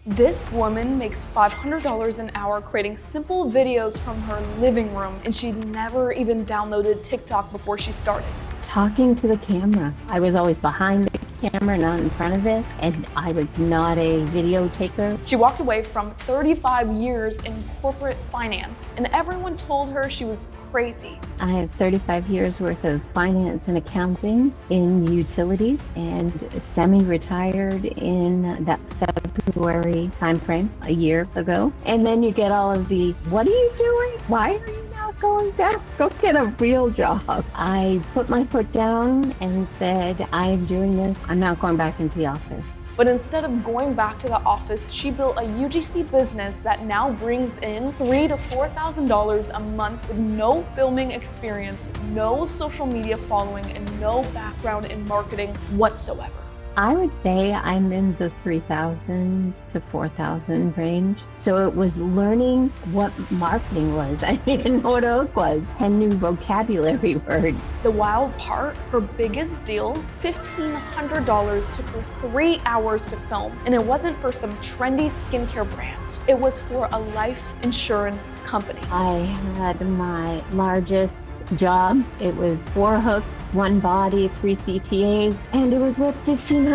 This woman makes $500 an hour creating simple videos from her living room, and she never even downloaded TikTok before she started. Talking to the camera. I was always behind the camera, not in front of it, and I was not a video taker. She walked away from 35 years in corporate finance, and everyone told her she was crazy. I have 35 years worth of finance and accounting in utilities and semi-retired in that February timeframe a year ago. And then you get all of the, what are you doing? Why are you not going back? Go get a real job. I put my foot down and said, I'm doing this. I'm not going back into the office. But instead of going back to the office, she built a UGC business that now brings in $3,000 to $4,000 a month with no filming experience, no social media following, and no background in marketing whatsoever. I would say I'm in the 3,000 to 4,000 range. So it was learning what marketing was. I didn't know what oak was. 10 new vocabulary words. The wild part, her biggest deal, $1,500, took her 3 hours to film. And it wasn't for some trendy skincare brand. It was for a life insurance company. I had my largest job. It was 4 hooks, 1 body, 3 CTAs, and it was worth $1,500.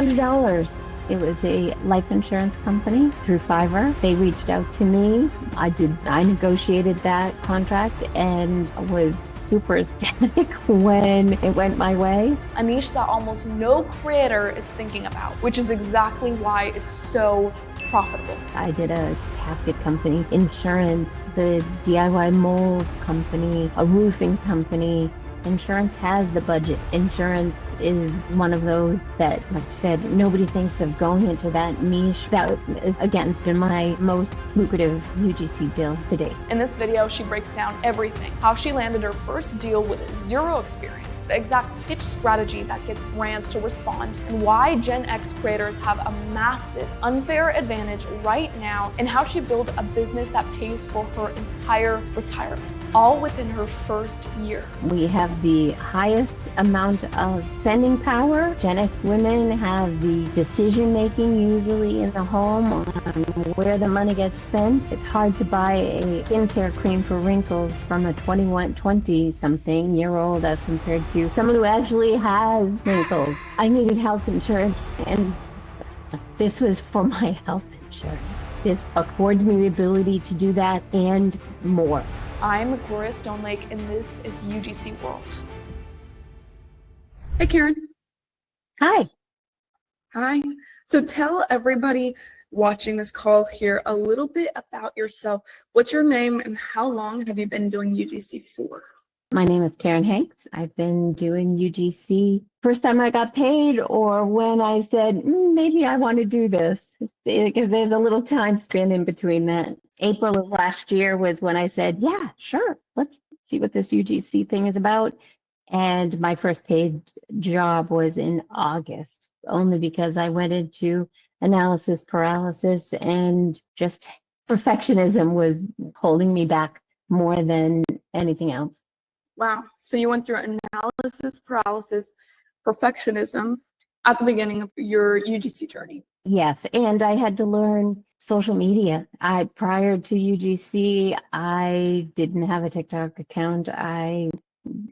It was a life insurance company through Fiverr. They reached out to me. I negotiated that contract and was super ecstatic when it went my way. A niche that almost no creator is thinking about, which is exactly why it's so profitable. I did a casket company, insurance, the DIY mold company, a roofing company. Insurance has the budget. Insurance is one of those that, like I said, nobody thinks of going into that niche. That is, again, has been my most lucrative UGC deal to date. In this video, she breaks down everything. How she landed her first deal with zero experience, the exact pitch strategy that gets brands to respond, and why Gen X creators have a massive unfair advantage right now, and how she built a business that pays for her entire retirement, all within her first year. We have the highest amount of spending power. Gen X women have the decision making usually in the home on where the money gets spent. It's hard to buy a skincare cream for wrinkles from a 20-something year old as compared to someone who actually has wrinkles. I needed health insurance, and this was for my health insurance. This affords me the ability to do that and more. I'm Gloria Stonelake, and this is UGC World. Hey, Karen. Hi. Hi. So tell everybody watching this call here a little bit about yourself. What's your name and how long have you been doing UGC for? My name is Karen Hanks. I've been doing UGC first time I got paid, or when I said, maybe I want to do this, because there's a little time span in between that. April of last year was when I said, yeah, sure, let's see what this UGC thing is about. And my first paid job was in August, only because I went into analysis paralysis and just perfectionism was holding me back more than anything else. Wow. So you went through analysis paralysis, perfectionism at the beginning of your UGC journey. Yes, and I had to learn social media. Prior to UGC, I didn't have a TikTok account. I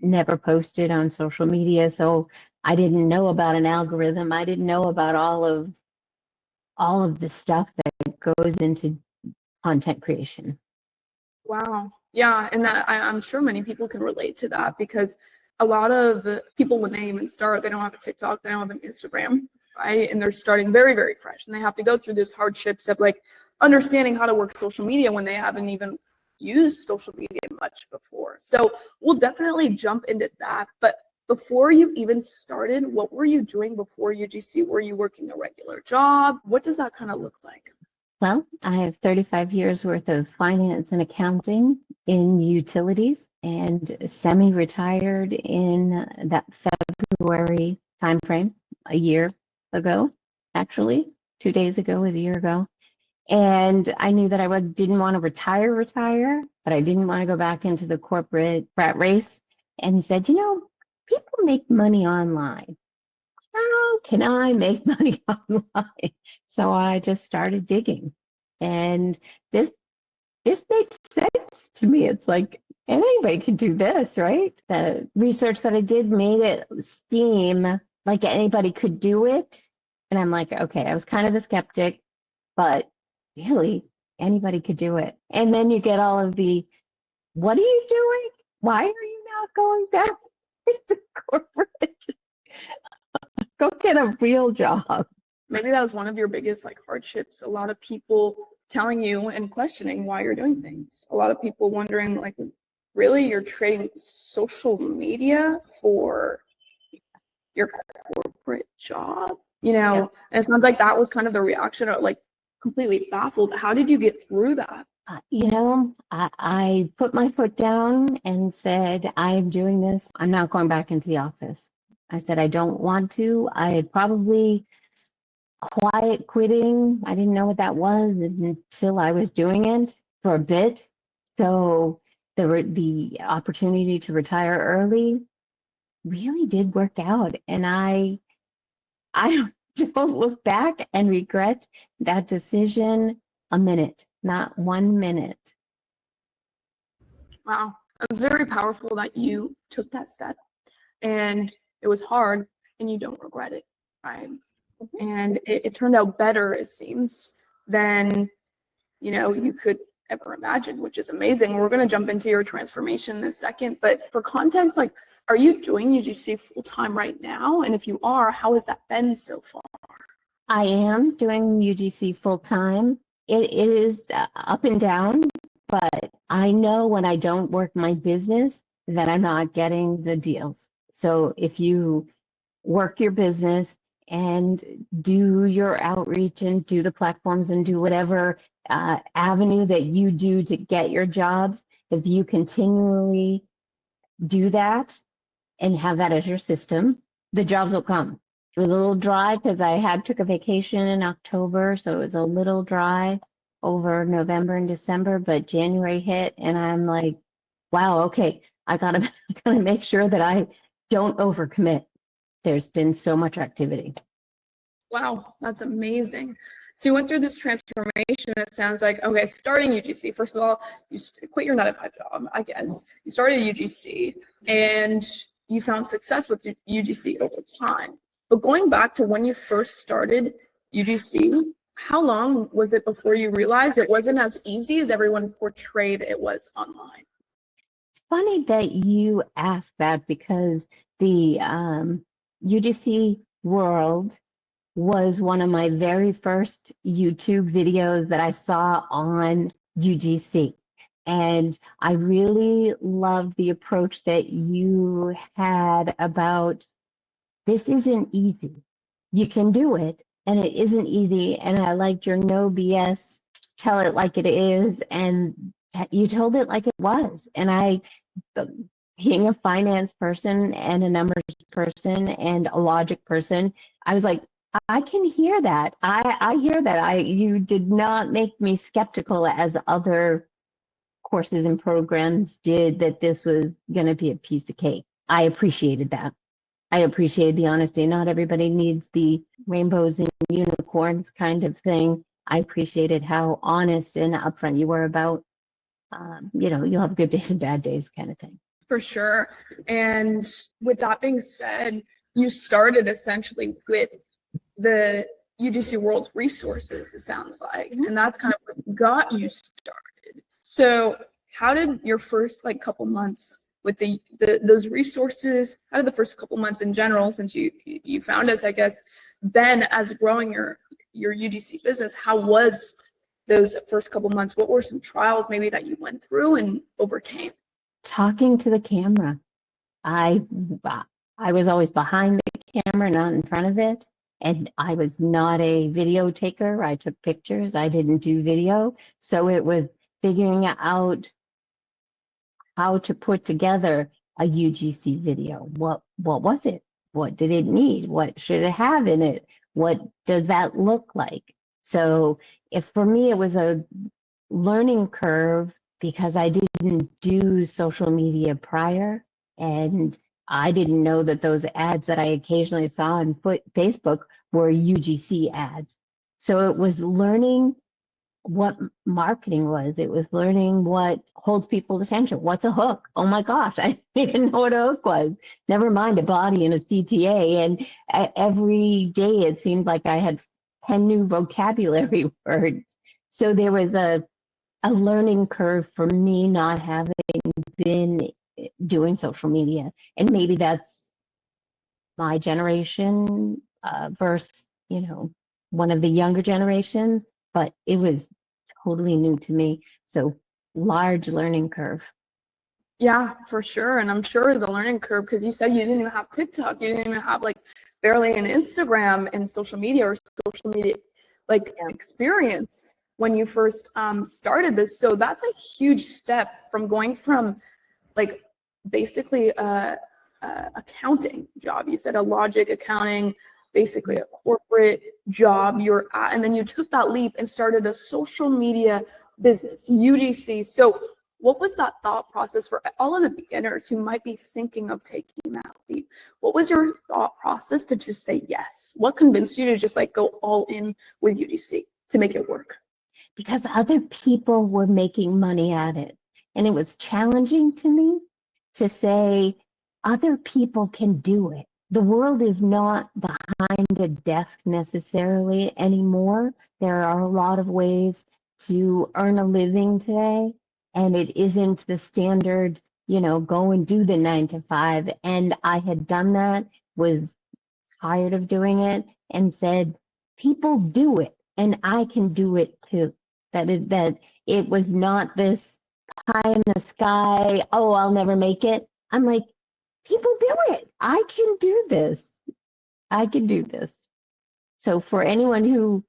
never posted on social media, so I didn't know about an algorithm. I didn't know about all of the stuff that goes into content creation. Wow. Yeah, and that I'm sure many people can relate to that, because a lot of people, when they even start, they don't have a TikTok, they don't have an Instagram, right? And they're starting very, very fresh, and they have to go through this hardships of like understanding how to work social media when they haven't even used social media much before. So we'll definitely jump into that. But before you even started, what were you doing before UGC? Were you working a regular job? What does that kind of look like? Well, I have 35 years worth of finance and accounting in utilities and semi-retired in that February timeframe a year ago, actually. 2 days ago was a year ago. And I knew that I didn't want to retire, but I didn't want to go back into the corporate rat race. And he said, people make money online. How can I make money online? So I just started digging. And this this makes sense to me. It's like anybody can do this, right? The research that I did made it seem like anybody could do it. And I'm like, okay, I was kind of a skeptic, but really, anybody could do it. And then you get all of the, what are you doing? Why are you not going back to corporate? Go get a real job. Maybe that was one of your biggest like hardships. A lot of people telling you and questioning why you're doing things. A lot of people wondering like, really, you're trading social media for your corporate job? You know, Yeah. and it sounds like that was kind of the reaction, or like completely baffled. How did you get through that? I put my foot down and said, I'm doing this. I'm not going back into the office. I said, I don't want to. I had probably quiet quitting. I didn't know what that was until I was doing it for a bit. So the opportunity to retire early really did work out. And I don't look back and regret that decision a minute, not 1 minute. Wow. It was very powerful that you took that step, and it was hard and you don't regret it, right? And it turned out better, it seems, than you could ever imagine, which is amazing. We're going to jump into your transformation in a second, but for context, like, are you doing UGC full time right now? And if you are, how has that been so far? I am doing UGC full time. It is up and down, but I know when I don't work my business that I'm not getting the deals. So if you work your business and do your outreach and do the platforms and do whatever avenue that you do to get your jobs, if you continually do that and have that as your system, the jobs will come. It was a little dry because I took a vacation in October, so it was a little dry over November and December, but January hit and I'm like, wow, okay, I gotta make sure that I don't overcommit. There's been so much activity. Wow, that's amazing. So you went through this transformation. It sounds like, okay, starting UGC, first of all, you quit your 9-to-5 job, I guess. You started UGC and you found success with UGC over time. But going back to when you first started UGC, how long was it before you realized it wasn't as easy as everyone portrayed it was online? It's funny that you asked that because the UGC World was one of my very first YouTube videos that I saw on UGC. And I really loved the approach that you had about this isn't easy. You can do it, and it isn't easy. And I liked your no BS, tell it like it is. And you told it like it was. And being a finance person and a numbers person and a logic person, I was like, I can hear that. I hear that. You did not make me skeptical as other courses and programs did that this was going to be a piece of cake. I appreciated that. I appreciated the honesty. Not everybody needs the rainbows and unicorns kind of thing. I appreciated how honest and upfront you were about, you'll have good days and bad days kind of thing. For sure. And with that being said, you started essentially with the UGC World's resources, it sounds like. And that's kind of what got you started. So how did your first couple months with those resources, how did the first couple months in general, since you found us, I guess, then as growing your UGC business, how was those first couple months? What were some trials maybe that you went through and overcame? Talking to the camera. I was always behind the camera, not in front of it. And I was not a video taker. I took pictures. I didn't do video. So it was figuring out how to put together a UGC video. What was it? What did it need? What should it have in it? What does that look like? So for me, it was a learning curve because I didn't do social media prior. And I didn't know that those ads that I occasionally saw on Facebook were UGC ads. So it was learning what marketing was. It was learning what holds people's attention. What's a hook? Oh my gosh, I didn't know what a hook was. Never mind a body and a CTA. And every day it seemed like I had 10 new vocabulary words. So there was a learning curve for me not having been doing social media. And maybe that's my generation versus, one of the younger generations, but it was totally new to me. So large learning curve. Yeah, for sure. And I'm sure it's a learning curve because you said you didn't even have TikTok. You didn't even have like barely an Instagram and social media or social media experience when you first started this. So that's a huge step from going from like basically accounting job. You said a logic accounting, basically a corporate job you're at, and then you took that leap and started a social media business, UGC. So what was that thought process for all of the beginners who might be thinking of taking that leap? What was your thought process to just say yes? What convinced you to just like go all in with UGC to make it work? Because other people were making money at it. And it was challenging to me to say, other people can do it. The world is not behind a desk necessarily anymore. There are a lot of ways to earn a living today, and it isn't the standard, go and do the 9 to 5. And I had done that, was tired of doing it, and said, people do it, and I can do it too. That it was not this pie in the sky, oh, I'll never make it. I'm like, people do it. I can do this. I can do this. So for anyone who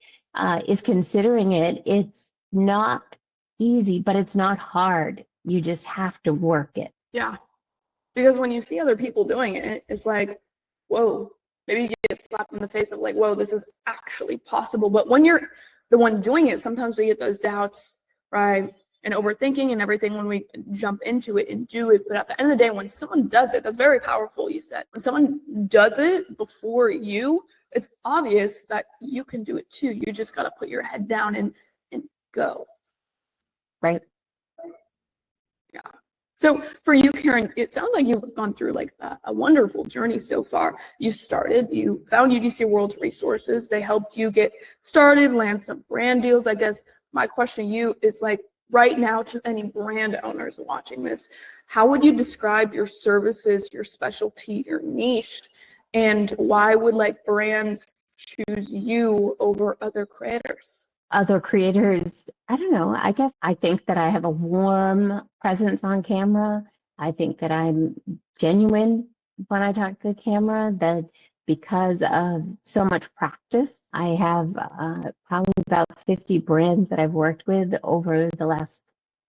is considering it, it's not easy, but it's not hard. You just have to work it. Yeah. Because when you see other people doing it, it's like, whoa, maybe you get slapped in the face of like, whoa, this is actually possible. But when you're the one doing it, sometimes we get those doubts, right? And overthinking and everything when we jump into it and do it. But at the end of the day, when someone does it, that's very powerful, you said. When someone does it before you, it's obvious that you can do it too. You just got to put your head down and go. Right. Yeah. So for you, Karen, it sounds like you've gone through like a wonderful journey so far. You found UGC World Resources. They helped you get started, land some brand deals. I guess my question to you is like, right now, to any brand owners watching this, how would you describe your services, your specialty, your niche, and why would like brands choose you over other creators? Other creators, I don't know. I think that I have a warm presence on camera. I think that I'm genuine when I talk to the camera, that because of so much practice, I have probably about 50 brands that I've worked with over the last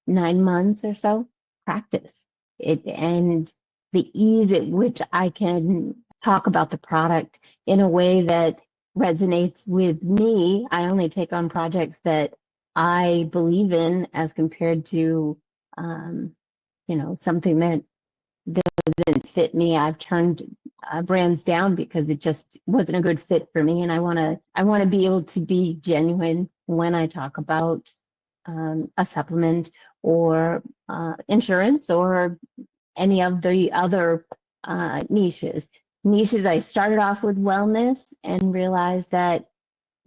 9 months or so. Practice it, and the ease at which I can talk about the product in a way that resonates with me. I only take on projects that I believe in, as compared to something that doesn't fit me. I've turned brands down because it just wasn't a good fit for me, and I want to be able to be genuine when I talk about a supplement or insurance or any of the other niches. I started off with wellness and realized that,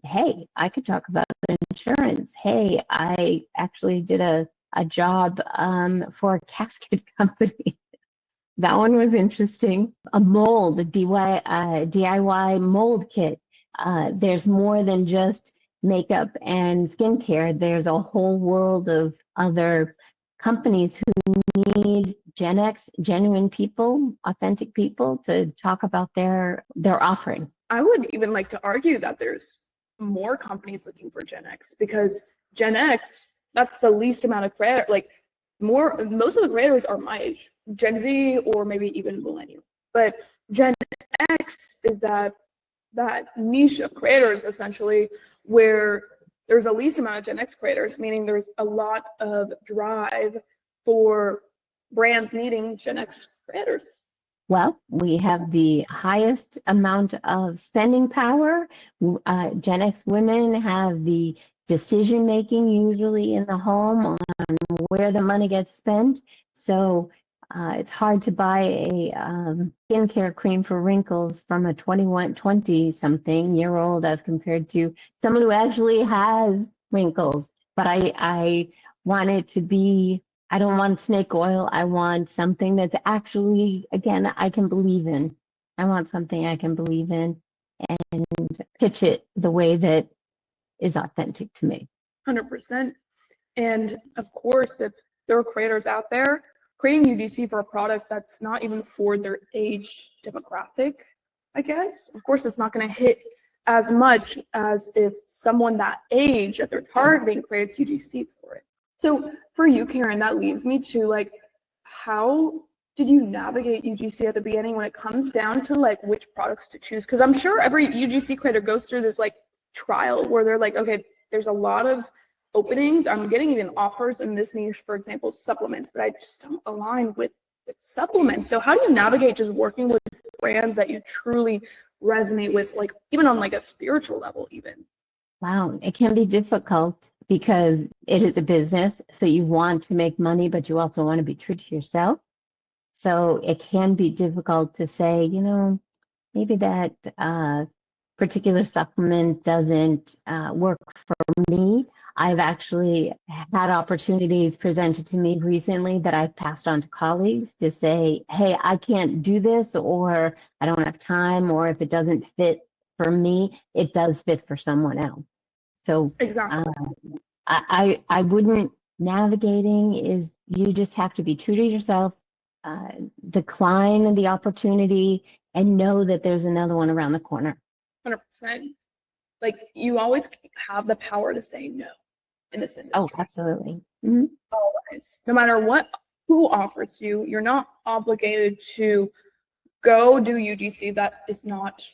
hey, I could talk about insurance. Hey, I actually did a job for a casket company. That one was interesting. A mold, a DIY mold kit. There's more than just makeup and skincare. There's a whole world of other companies who need Gen X, genuine people, authentic people to talk about their offering. I would even like to argue that there's more companies looking for Gen X, because Gen X, that's the least amount of creator, like most of the creators are my age, Gen Z or maybe even millennial. But Gen X is that niche of creators essentially where there's the least amount of Gen X creators, meaning there's a lot of drive for brands needing Gen X creators. Well, we have the highest amount of spending power. Gen X women have the decision making usually in the home on where the money gets spent. So it's hard to buy a skincare cream for wrinkles from a 20-something-year-old as compared to someone who actually has wrinkles. But I want it to be, I don't want snake oil. I want something that's actually, again, I can believe in. I want something I can believe in and pitch it the way that is authentic to me. 100%. And of course, if there are creators out there creating UGC for a product that's not even for their age demographic, I guess, of course, it's not going to hit as much as if someone that age that they're targeting creates UGC for it. So for you, Karen, that leads me to like, how did you navigate UGC at the beginning when it comes down to like which products to choose? Because I'm sure every UGC creator goes through this like trial where they're like, okay, there's a lot of openings. I'm getting even offers in this niche, for example, supplements, but I just don't align with supplements. So how do you navigate just working with brands that you truly resonate with, like even on like a spiritual level even? Wow, it can be difficult because it is a business. So you want to make money, but you also want to be true to yourself. So it can be difficult to say, maybe that particular supplement doesn't work for me. I've actually had opportunities presented to me recently that I've passed on to colleagues to say, hey, I can't do this, or I don't have time, or if it doesn't fit for me, it does fit for someone else. So Exactly. I wouldn't, navigating is you just have to be true to yourself, decline the opportunity, and know that there's another one around the corner. 100%. Like you always have the power to say no in this industry. Oh, absolutely. Mm-hmm. Always. No matter who offers you, you're not obligated to go do UGC that is not,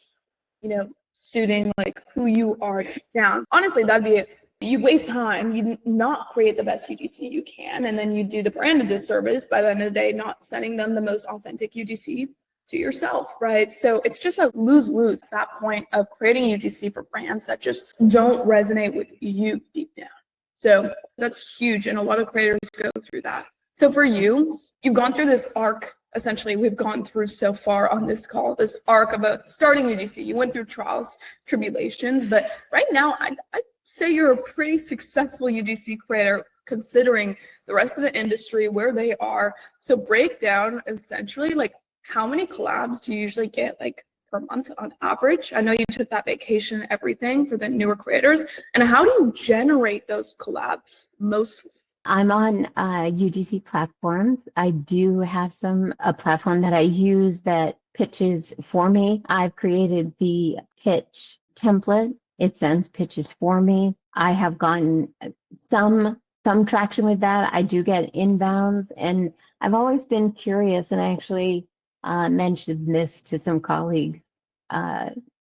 suiting like who you are down. Honestly, that'd be it. You waste time, you not create the best UGC you can, and then you do the brand a disservice by the end of the day, not sending them the most authentic UGC to yourself, right? So it's just a lose-lose at that point of creating UGC for brands that just don't resonate with you deep down. So that's huge, and a lot of creators go through that. So for you, you've gone through this arc, essentially, we've gone through so far on this call, this arc of starting UGC. You went through trials, tribulations, but right now, I'd say you're a pretty successful UGC creator considering the rest of the industry, where they are. So break down, essentially, like how many collabs do you usually get like per month on average? I know you took that vacation and everything for the newer creators. And how do you generate those collabs mostly? I'm on UGC platforms. I do have a platform that I use that pitches for me. I've created the pitch template. It sends pitches for me. I have gotten some traction with that. I do get inbounds, and I've always been curious, and I actually mentioned this to some colleagues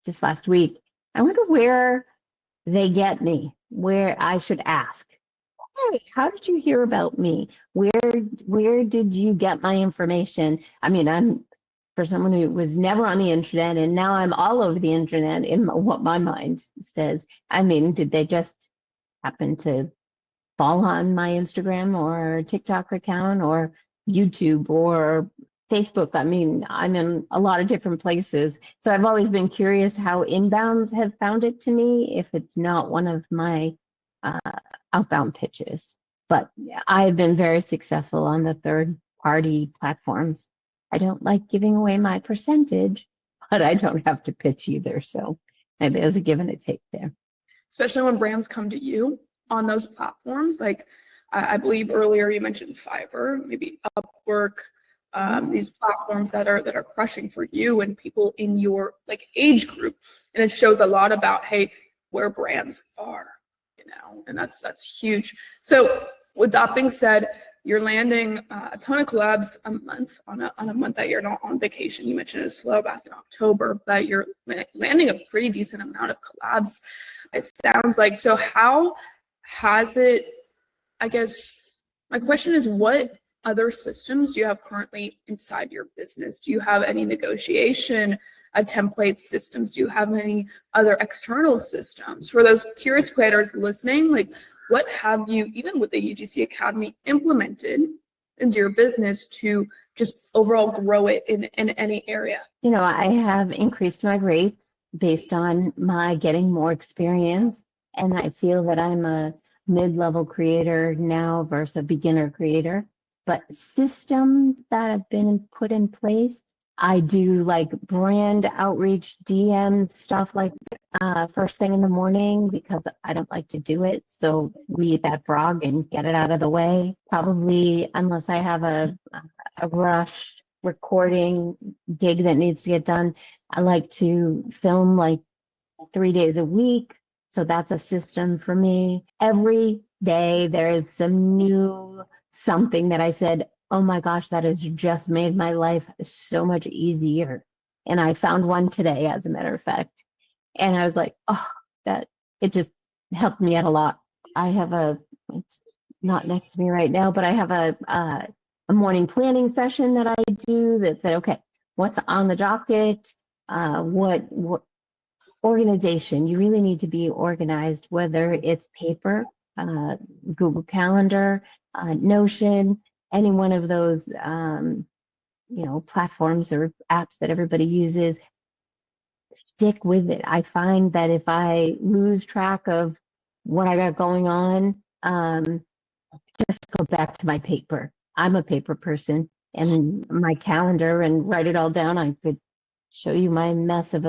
just last week. I wonder where they get me, where I should ask. Hey, how did you hear about me? Where did you get my information? I mean, I'm for someone who was never on the internet, and now I'm all over the internet in what my mind says. I mean, did they just happen to fall on my Instagram or TikTok account or YouTube or Facebook? I mean, I'm in a lot of different places. So I've always been curious how inbounds have found it to me if it's not one of my outbound pitches. But I've been very successful on the third-party platforms. I don't like giving away my percentage, but I don't have to pitch either. So there's a give and a take there. Especially when brands come to you on those platforms. Like I believe earlier you mentioned Fiverr, maybe Upwork, these platforms that are crushing for you and people in your like age group. And it shows a lot about, hey, where brands are, and that's huge. So with that being said, you're landing a ton of collabs a month on a month that you're not on vacation. You mentioned it was slow back in October, but you're landing a pretty decent amount of collabs, it sounds like. So how has it, I guess, my question is, what other systems do you have currently inside your business? Do you have any negotiation template systems? Do you have any other external systems? For those curious creators listening, like what have you, even with the UGC Academy, implemented into your business to just overall grow it in any area? You know, I have increased my rates based on my getting more experience, and I feel that I'm a mid-level creator now versus a beginner creator. But systems that have been put in place, I do like brand outreach, DM stuff like first thing in the morning because I don't like to do it. So we eat that frog and get it out of the way. Probably unless I have a rushed recording gig that needs to get done, I like to film like 3 days a week. So that's a system for me. Every day there is some new something that I said, oh my gosh, that has just made my life so much easier. And I found one today, as a matter of fact. And I was like, oh, that it just helped me out a lot. I have it's not next to me right now, but I have a morning planning session that I do that said, okay, what's on the docket? What organization? You really need to be organized, whether it's paper, Google Calendar, Notion, any one of those, platforms or apps that everybody uses. Stick with it. I find that if I lose track of what I got going on, just go back to my paper. I'm a paper person, and my calendar and write it all down. I could show you my mess of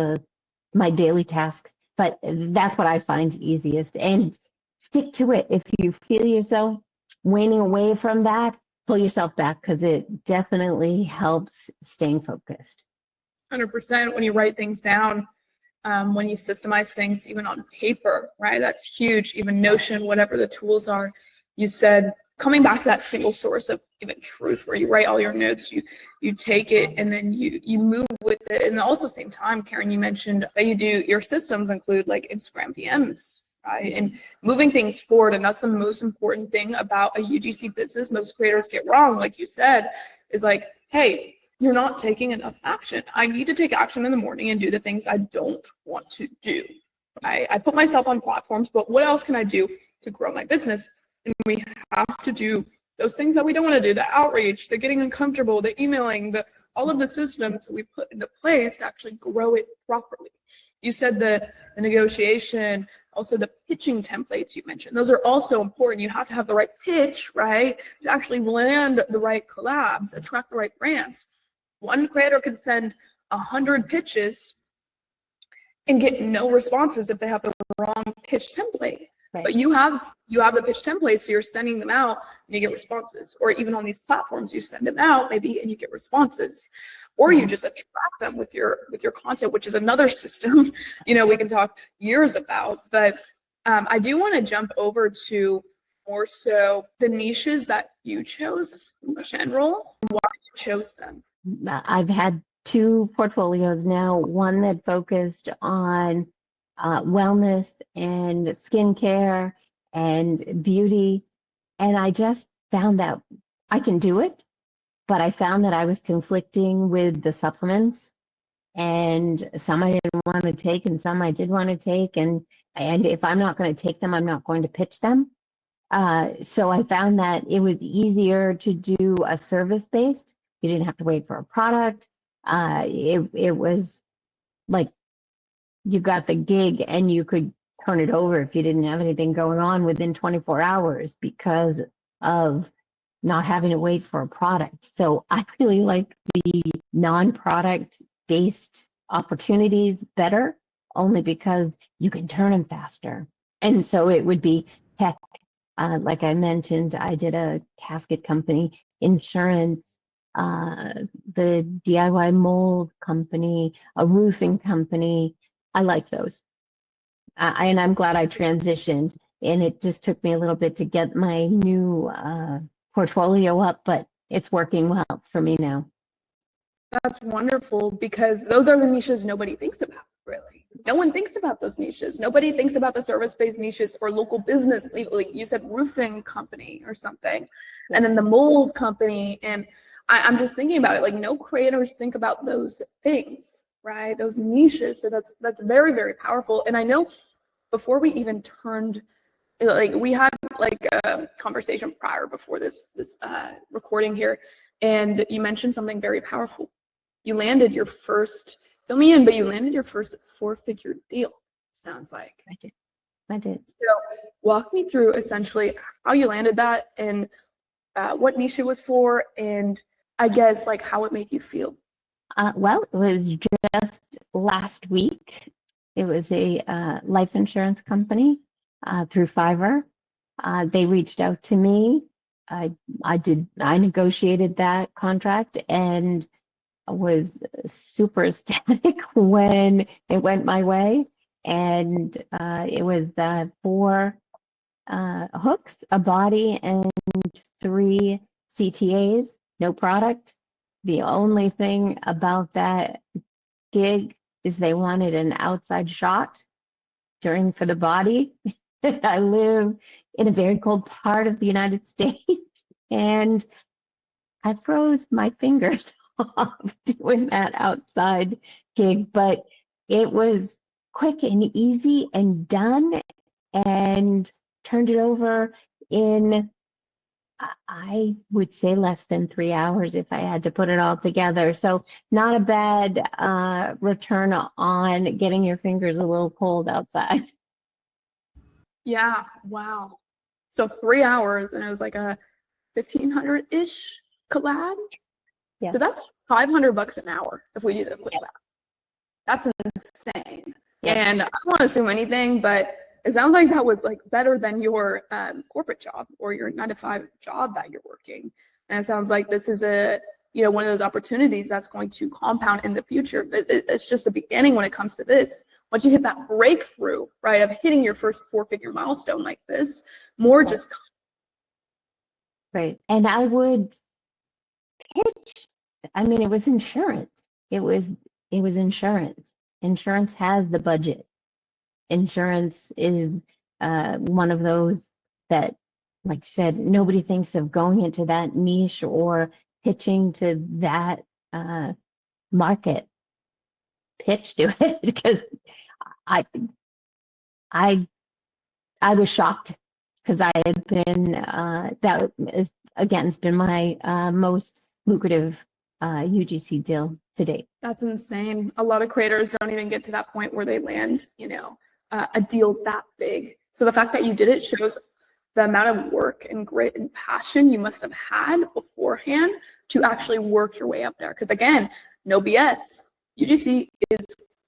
my daily task, but that's what I find easiest. And stick to it. If you feel yourself waning away from that, pull yourself back because it definitely helps staying focused. 100%. When you write things down, when you systemize things, even on paper, right? That's huge. Even Notion, whatever the tools are, you said, coming back to that single source of even truth where you write all your notes, you take it and then you move with it. And also same time, Karen, you mentioned that your systems include like Instagram DMs, right? And moving things forward. And that's the most important thing about a UGC business most creators get wrong, like you said, is like, hey, you're not taking enough action. I need to take action in the morning and do the things I don't want to do. I put myself on platforms, but what else can I do to grow my business? And we have to do those things that we don't want to do, the outreach, the getting uncomfortable, the emailing, all of the systems that we put into place to actually grow it properly. You said the negotiation, also the pitching templates you mentioned. Those are also important. You have to have the right pitch, right, to actually land the right collabs, attract the right brands. One creator can send 100 pitches and get no responses if they have the wrong pitch template. Right. But you have the pitch template, so you're sending them out and you get responses. Or even on these platforms, you send them out maybe and you get responses. Or you just attract them with your content, which is another system, we can talk years about. But I do want to jump over to more so the niches that you chose in general, and why you chose them. I've had 2 portfolios now, one that focused on wellness and skincare and beauty. And I just found that I can do it, but I found that I was conflicting with the supplements, and some I didn't want to take and some I did want to take. And if I'm not going to take them, I'm not going to pitch them. So I found that it was easier to do a service-based. You didn't have to wait for a product. It was like you got the gig and you could turn it over if you didn't have anything going on within 24 hours because of not having to wait for a product. So I really like the non-product based opportunities better, only because you can turn them faster. And so it would be tech. Like I mentioned, I did a casket company, insurance, the DIY mold company, a roofing company. I like those. And I'm glad I transitioned, and it just took me a little bit to get my new portfolio up, but it's working well for me now. That's wonderful, because those are the niches nobody thinks about, really. No one thinks about those niches. Nobody thinks about the service-based niches or local business. Like you said, roofing company or something, and then the mold company. And I'm just thinking about it, like no creators think about those things. right? Those niches. So that's very, very powerful. And I know before we even turned, like we had like a conversation prior before this recording here, and you mentioned something very powerful. You landed your first, fill me in, but you landed your first 4-figure deal, sounds like. I did. So walk me through essentially how you landed that and what niche it was for, and I guess like how it made you feel. Well, it was just last week. It was a life insurance company through Fiverr. They reached out to me. I negotiated that contract and was super ecstatic when it went my way. And it was 4 hooks, a body, and 3 CTAs, no product. The only thing about that gig is they wanted an outside shot for the body. I live in a very cold part of the United States, and I froze my fingers off doing that outside gig, but it was quick and easy and done, and turned it over in, I would say, less than 3 hours if I had to put it all together. So not a bad return on getting your fingers a little cold outside. Yeah, wow. So 3 hours, and it was like a 1,500-ish collab. Yeah. So that's $500 an hour if we do the quick math. That's insane. Yeah. And I don't want to assume anything, but it sounds like that was like better than your corporate job or your 9-to-5 job that you're working. And it sounds like this is one of those opportunities that's going to compound in the future. It's just the beginning when it comes to this. Once you hit that breakthrough, right, of hitting your first 4-figure milestone like this, more just. Right. And I would pitch. I mean, it was insurance. It was insurance. Insurance has the budget. Insurance is one of those that, like you said, nobody thinks of going into that niche or pitching to that market. Pitch to it, because I was shocked, because I had been that is, again, it's been my most lucrative UGC deal to date. That's insane. A lot of creators don't even get to that point where they land, a deal that big. So the fact that you did it shows the amount of work and grit and passion you must have had beforehand to actually work your way up there. Because again, no BS. UGC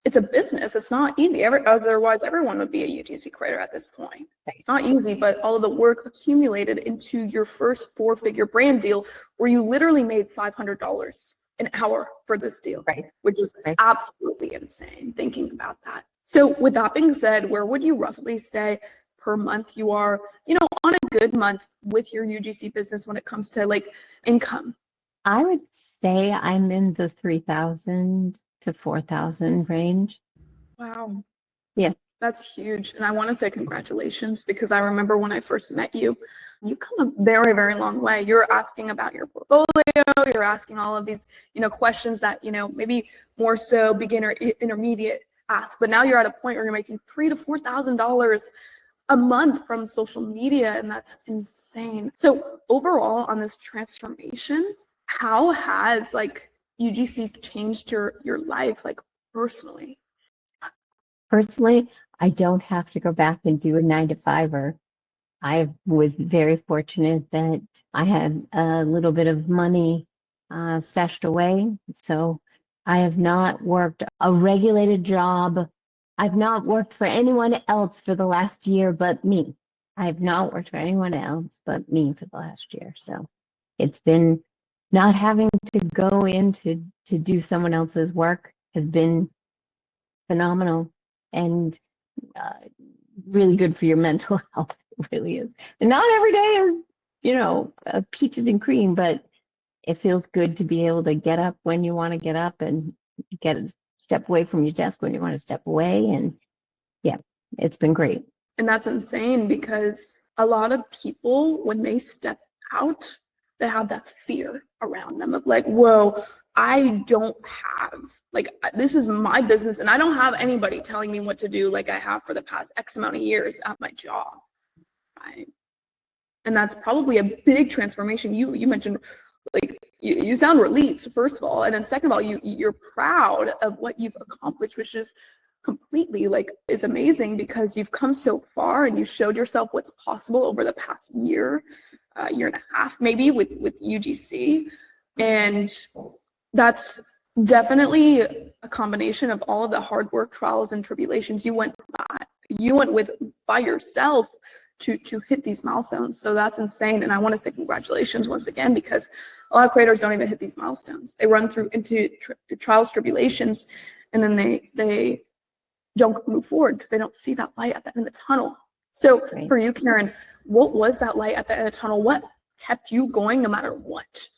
it's a business. It's not easy. Otherwise, everyone would be a UGC creator at this point. It's not easy, but all of the work accumulated into your first 4-figure brand deal, where you literally made $500 an hour for this deal, Right. Which is absolutely insane thinking about that. So with that being said, where would you roughly say per month you are, on a good month with your UGC business when it comes to like income? I would say I'm in the 3,000 to 4,000 range. Wow. Yeah. That's huge. And I want to say congratulations, because I remember when I first met you, you come a very, very long way. You're asking about your portfolio. You're asking all of these, questions that, maybe more so beginner, intermediate ask. But now you're at a point where you're making $3,000 to $4,000 a month from social media. And that's insane. So overall on this transformation, how has like UGC changed your life, like personally? Personally, I don't have to go back and do a 9-to-5. I was very fortunate that I had a little bit of money stashed away. So I have not worked a regulated job. I've not worked for anyone else for the last year but me. I have not worked for anyone else but me for the last year. So it's been, not having to go in to do someone else's work has been phenomenal, and really good for your mental health. It really is. And not every day is, peaches and cream, but it feels good to be able to get up when you want to get up and step away from your desk when you want to step away. And yeah, it's been great. And that's insane, because a lot of people, when they step out, they have that fear around them of like, whoa, I don't have, like, this is my business and I don't have anybody telling me what to do like I have for the past X amount of years at my job. Right? And that's probably a big transformation. You mentioned, like, you sound relieved, first of all, and then second of all, you're proud of what you've accomplished, which is completely, like, is amazing, because you've come so far and you showed yourself what's possible over the past year and a half, maybe, with UGC. And that's definitely a combination of all of the hard work, trials, and tribulations you went with by yourself to hit these milestones. So that's insane. And I want to say congratulations once again, because a lot of creators don't even hit these milestones. They run through into trials, tribulations, and then they don't move forward because they don't see that light at the end of the tunnel. So for you, Karen, what was that light at the end of the tunnel? What kept you going no matter what?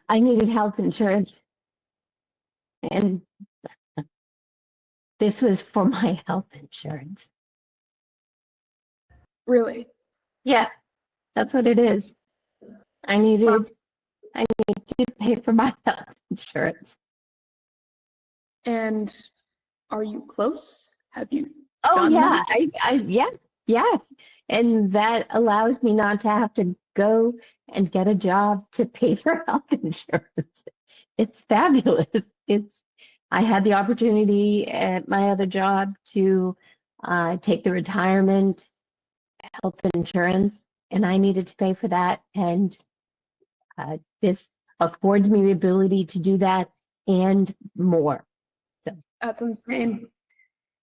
I needed health insurance, and this was for my health insurance. Really? Yeah, that's what it is. I needed to pay for my health insurance. And are you close? Have you? Oh yeah, that? yes. And that allows me not to have to go and get a job to pay for health insurance. It's fabulous. I had the opportunity at my other job to take the retirement health insurance, and I needed to pay for that. And this affords me the ability to do that and more. So that's insane.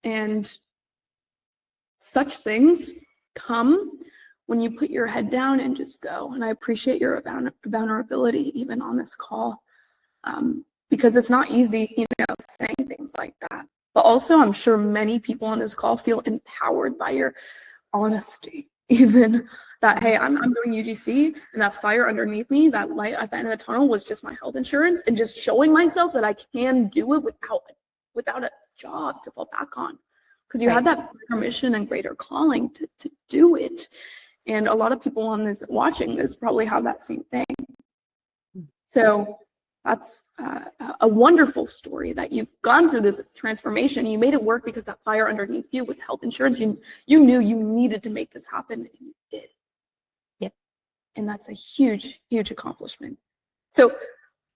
And such things come when you put your head down and just go. And I appreciate your vulnerability even on this call, because it's not easy, saying things like that. But also, I'm sure many people on this call feel empowered by your honesty, even that, hey, I'm doing UGC, and that fire underneath me, that light at the end of the tunnel, was just my health insurance, and just showing myself that I can do it without a job to fall back on, because you had that permission and greater calling to do it. And a lot of people on this watching this probably have that same thing. So that's a wonderful story that you've gone through this transformation. You made it work because that fire underneath you was health insurance. You knew you needed to make this happen, and you did. Yep. And that's a huge, huge accomplishment. So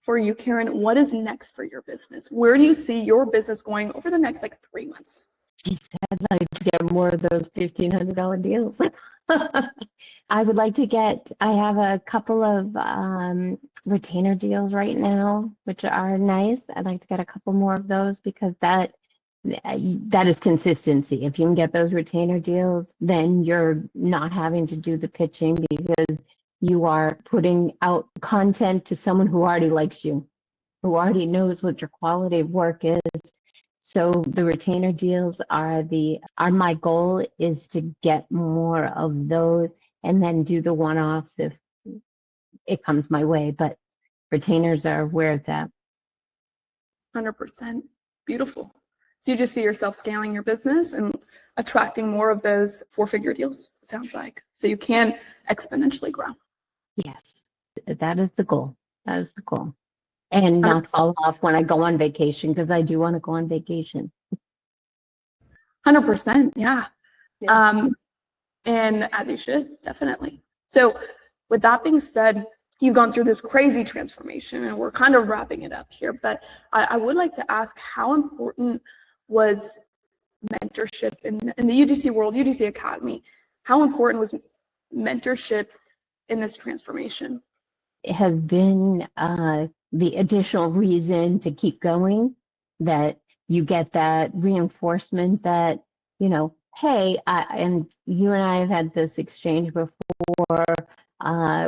for you, Karen, what is next for your business? Where do you see your business going over the next 3 months? Geez, I'd like to get more of those $1,500 deals. I would like to I have a couple of retainer deals right now, which are nice. I'd like to get a couple more of those, because that is consistency. If you can get those retainer deals, then you're not having to do the pitching, because you are putting out content to someone who already likes you, who already knows what your quality of work is. So the retainer deals are my goal, is to get more of those, and then do the one-offs if it comes my way. But retainers are where it's at. 100%. Beautiful. So you just see yourself scaling your business and attracting more of those 4-figure deals, sounds like, so you can exponentially grow. Yes, that is the goal. That is the goal. And not fall off when I go on vacation, because I do want to go on vacation. 100%, yeah. And as you should, definitely. So with that being said, you've gone through this crazy transformation, and we're kind of wrapping it up here, but I would like to ask, how important was mentorship in the UGC world, UGC Academy? How important was mentorship in this transformation? It has been the additional reason to keep going, that you get that reinforcement that, hey, and you and I have had this exchange before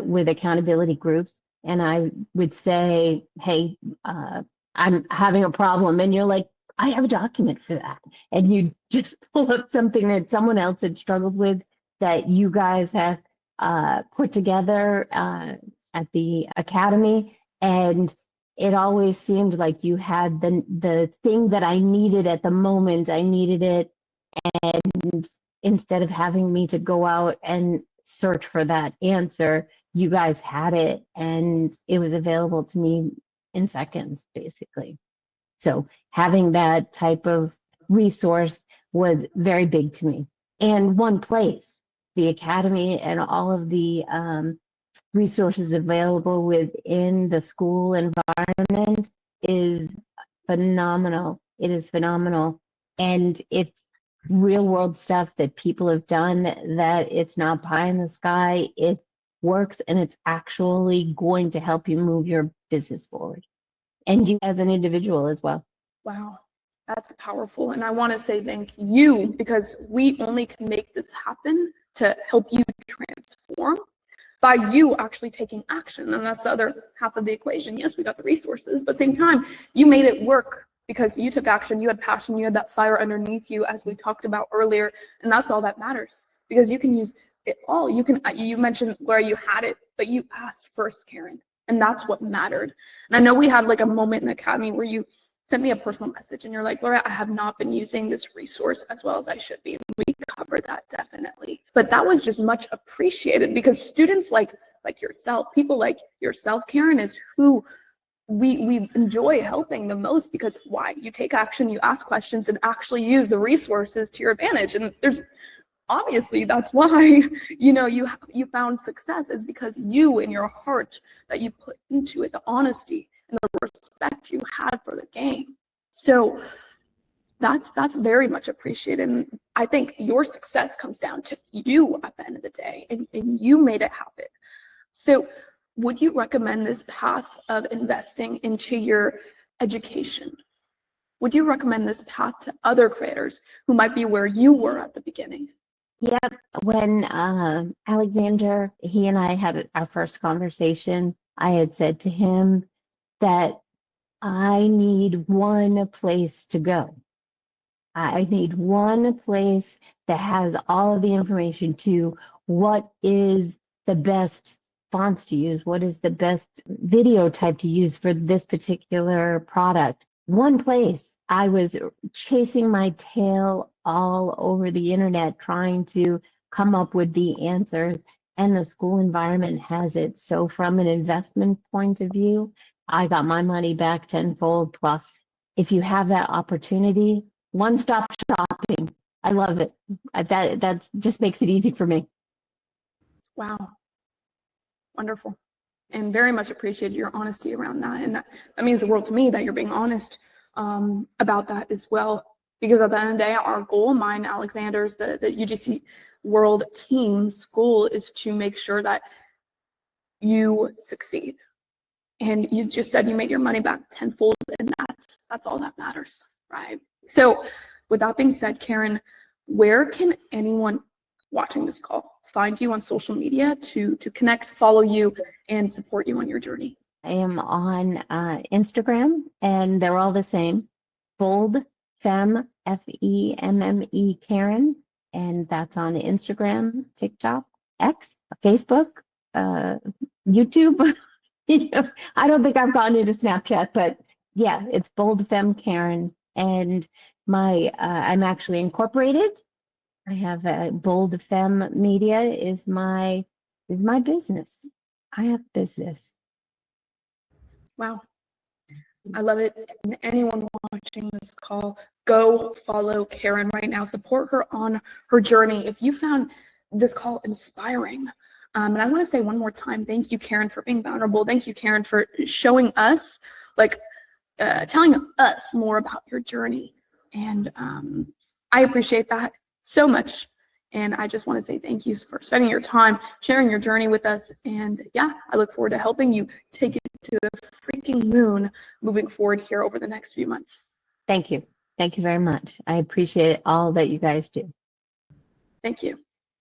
with accountability groups, and I would say, hey, I'm having a problem, and you're like, I have a document for that. And you just pull up something that someone else had struggled with, that you guys have put together at the academy, and it always seemed like you had the thing that I needed at the moment. I needed it, and instead of having me to go out and search for that answer. You guys had it, and it was available to me in seconds, basically. So having that type of resource was very big to me. And one place, the Academy and all of the resources available within the school environment is phenomenal. It is phenomenal. And it's real world stuff that people have done, that it's not pie in the sky. It works, and it's actually going to help you move your business forward, and you as an individual as well. Wow, that's powerful. And I want to say thank you, because we only can make this happen to help you transform by you actually taking action. And that's the other half of the equation. Yes, we got the resources, but at the same time, you made it work because you took action, you had passion, you had that fire underneath you, as we talked about earlier. And that's all that matters, because you can use it all. You mentioned where you had it, but you asked first, Karen. And that's what mattered. And I know we had like a moment in the Academy where you sent me a personal message and you're like, Laura, I have not been using this resource as well as I should be. And we covered that definitely. But that was just much appreciated, because students like yourself, people like yourself, Karen, is who we enjoy helping the most, because why? You take action, you ask questions, and actually use the resources to your advantage. And there's obviously, that's why, you found success, is because you, in your heart that you put into it, the honesty and the respect you had for the game. So that's very much appreciated. And I think your success comes down to you at the end of the day, and you made it happen. So would you recommend this path of investing into your education? Would you recommend this path to other creators who might be where you were at the beginning? Yep. When Alexander, he and I had our first conversation, I had said to him that I need one place to go. I need one place that has all of the information to what is the best fonts to use, what is the best video type to use for this particular product. One place. I was chasing my tail all over the internet trying to come up with the answers, and the school environment has it. So from an investment point of view, I got my money back tenfold plus. If you have that opportunity, one-stop shopping. I love it. That just makes it easy for me. Wow. Wonderful. And very much appreciated your honesty around that. And that means the world to me that you're being honest about that as well. Because at the end of the day, our goal, mine, Alexander's, the UGC World Team's goal is to make sure that you succeed. And you just said you made your money back tenfold, and that's all that matters, right? So with that being said, Karen, where can anyone watching this call find you on social media to connect, follow you, and support you on your journey? I am on Instagram, and they're all the same. Bold Femme, Femme Karen, and that's on Instagram, TikTok, X, Facebook, YouTube. I don't think I've gone into Snapchat, but yeah, it's Bold Femme Karen, and I'm actually incorporated. I have a Bold Femme Media is my business. I have business. Wow. I love it. And anyone watching this call, go follow Karen right now. Support her on her journey. If you found this call inspiring, and I want to say one more time, thank you, Karen, for being vulnerable. Thank you, Karen, for showing us, telling us more about your journey. And I appreciate that so much. And I just want to say thank you for spending your time, sharing your journey with us. And yeah, I look forward to helping you take it to the freaking moon moving forward here over the next few months. Thank you. Thank you very much. I appreciate all that you guys do. Thank you.